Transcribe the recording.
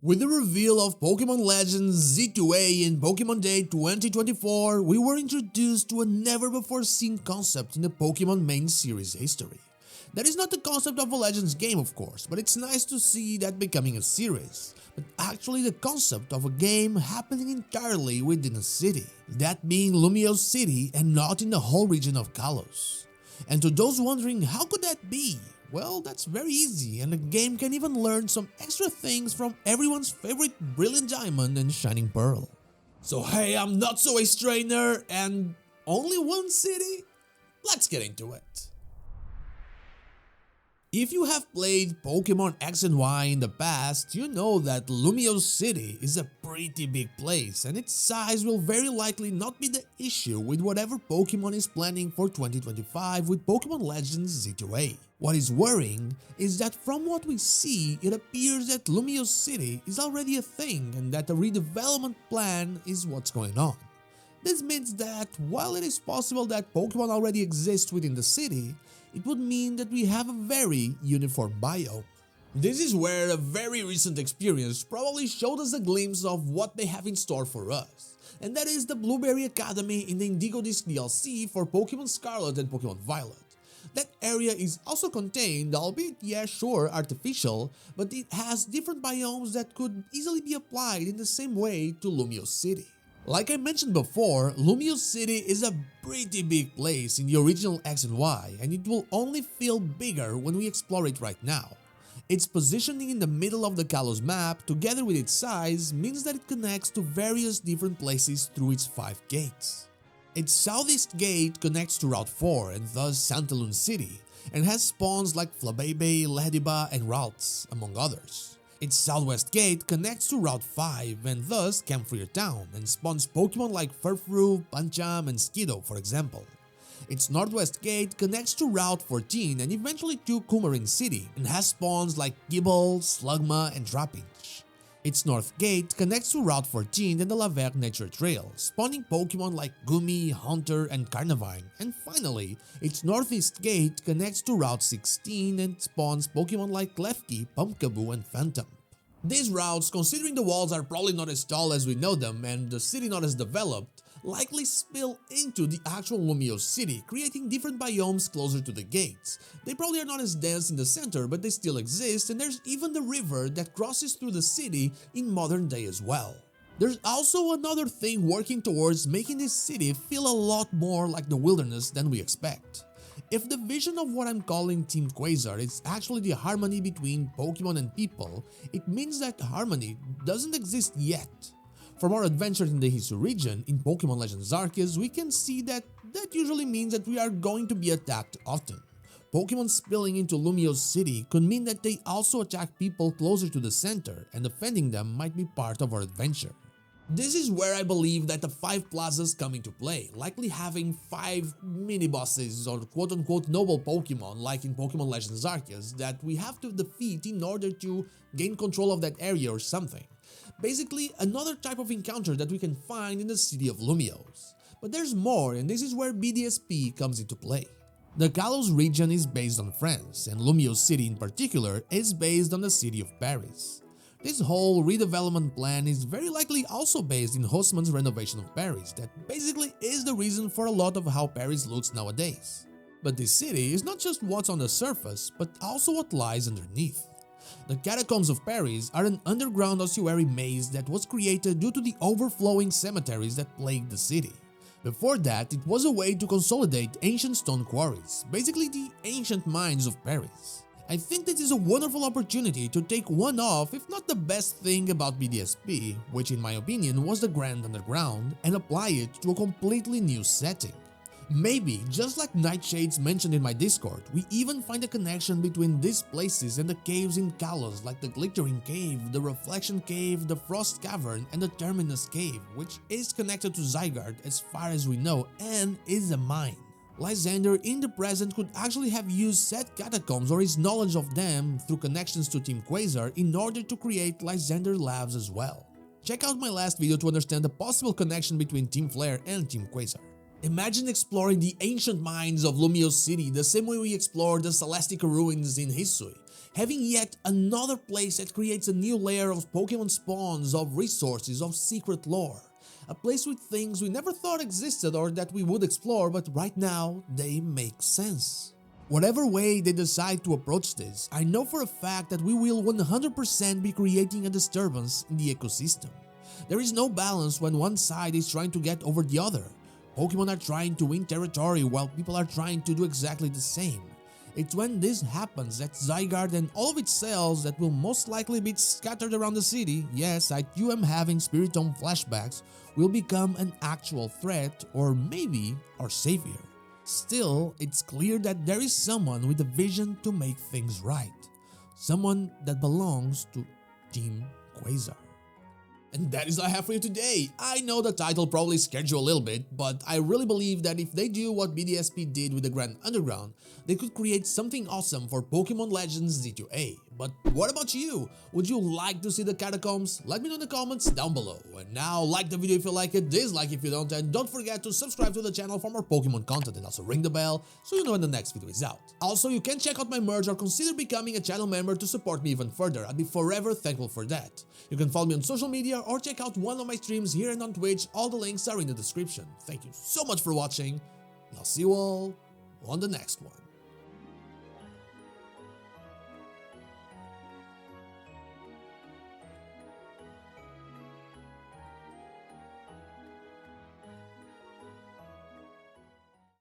With the reveal of Pokémon Legends Z-A in Pokémon Day 2024, we were introduced to a never-before-seen concept in the Pokémon main series history. That is not the concept of a Legends game, of course, but it's nice to see that becoming a series. But actually the concept of a game happening entirely within a city, that being Lumiose City and not in the whole region of Kalos. And to those wondering how could that be? Well, that's very easy, and the game can even learn some extra things from everyone's favorite Brilliant Diamond and Shining Pearl. So hey, I'm not so a strainer and only one city? Let's get into it. If you have played Pokémon X and Y in the past, you know that Lumiose City is a pretty big place and its size will very likely not be the issue with whatever Pokémon is planning for 2025 with Pokémon Legends Z-A. What is worrying is that from what we see, it appears that Lumiose City is already a thing and that a redevelopment plan is what's going on. This means that while it is possible that Pokémon already exist within the city, it would mean that we have a very uniform biome. This is where a very recent experience probably showed us a glimpse of what they have in store for us, and that is the Blueberry Academy in the Indigo Disc DLC for Pokémon Scarlet and Pokémon Violet. That area is also contained, albeit yeah sure artificial, but it has different biomes that could easily be applied in the same way to Lumiose City. Like I mentioned before, Lumiose City is a pretty big place in the original X and Y, and it will only feel bigger when we explore it right now. Its positioning in the middle of the Kalos map, together with its size, means that it connects to various different places through its 5 gates. Its southeast gate connects to Route 4 and thus Santalun City, and has spawns like Flabebe, Lediba, and Ralts, among others. Its southwest gate connects to Route 5 and thus Camphor Town and spawns Pokemon like Furfrou, Pancham, and Skiddo, for example. Its northwest gate connects to Route 14 and eventually to Coumarin City and has spawns like Gible, Slugma, and Trapinch. Its north gate connects to Route 14 and the Lavergne Nature Trail, spawning Pokemon like Gumi, Haunter, and Carnivine, and finally, its northeast gate connects to Route 16 and spawns Pokemon like Klefki, Pumpkaboo, and Phantom. These routes, considering the walls are probably not as tall as we know them and the city not as developed, likely spill into the actual Lumiose City, creating different biomes closer to the gates. They probably are not as dense in the center, but they still exist, and there's even the river that crosses through the city in modern day as well. There's also another thing working towards making this city feel a lot more like the wilderness than we expect. If the vision of what I'm calling Team Quasar is actually the harmony between Pokemon and people, it means that harmony doesn't exist yet. From our adventures in the Hisu region in Pokémon Legends Arceus, we can see that usually means that we are going to be attacked often. Pokemon spilling into Lumiose City could mean that they also attack people closer to the center, and defending them might be part of our adventure. This is where I believe that the 5 plazas come into play, likely having 5 mini-bosses or quote-unquote noble Pokemon like in Pokémon Legends Arceus that we have to defeat in order to gain control of that area or something. Basically, another type of encounter that we can find in the city of Lumiose. But there's more, and this is where BDSP comes into play. The Kalos region is based on France, and Lumiose City in particular is based on the city of Paris. This whole redevelopment plan is very likely also based in Haussmann's renovation of Paris, that basically is the reason for a lot of how Paris looks nowadays. But this city is not just what's on the surface, but also what lies underneath. The Catacombs of Paris are an underground ossuary maze that was created due to the overflowing cemeteries that plagued the city. Before that, it was a way to consolidate ancient stone quarries, basically the ancient mines of Paris. I think this is a wonderful opportunity to take one off, if not the best thing about BDSP, which in my opinion was the Grand Underground, and apply it to a completely new setting. Maybe, just like Nightshades mentioned in my Discord, we even find a connection between these places and the caves in Kalos like the Glittering Cave, the Reflection Cave, the Frost Cavern, and the Terminus Cave, which is connected to Zygarde as far as we know and is a mine. Lysander in the present could actually have used said catacombs or his knowledge of them through connections to Team Quasar in order to create Lysander Labs as well. Check out my last video to understand the possible connection between Team Flare and Team Quasar. Imagine exploring the ancient mines of Lumiose City the same way we explored the Celestica ruins in Hisui, having yet another place that creates a new layer of Pokemon spawns, of resources, of secret lore. A place with things we never thought existed or that we would explore, but right now they make sense. Whatever way they decide to approach this, I know for a fact that we will 100% be creating a disturbance in the ecosystem. There is no balance when one side is trying to get over the other. Pokemon are trying to win territory while people are trying to do exactly the same. It's when this happens that Zygarde and all of its cells that will most likely be scattered around the city, yes, I too am having Spiritomb flashbacks, will become an actual threat or maybe our savior. Still, it's clear that there is someone with a vision to make things right. Someone that belongs to Team Quasar. And that is all I have for you today. I know the title probably scared you a little bit, but I really believe that if they do what BDSP did with the Grand Underground, they could create something awesome for Pokémon Legends Z-A. But what about you? Would you like to see the catacombs? Let me know in the comments down below. And now, like the video if you like it, dislike if you don't, and don't forget to subscribe to the channel for more Pokemon content and also ring the bell so you know when the next video is out. Also, you can check out my merch or consider becoming a channel member to support me even further. I'd be forever thankful for that. You can follow me on social media or check out one of my streams here and on Twitch. All the links are in the description. Thank you so much for watching, and I'll see you all on the next one.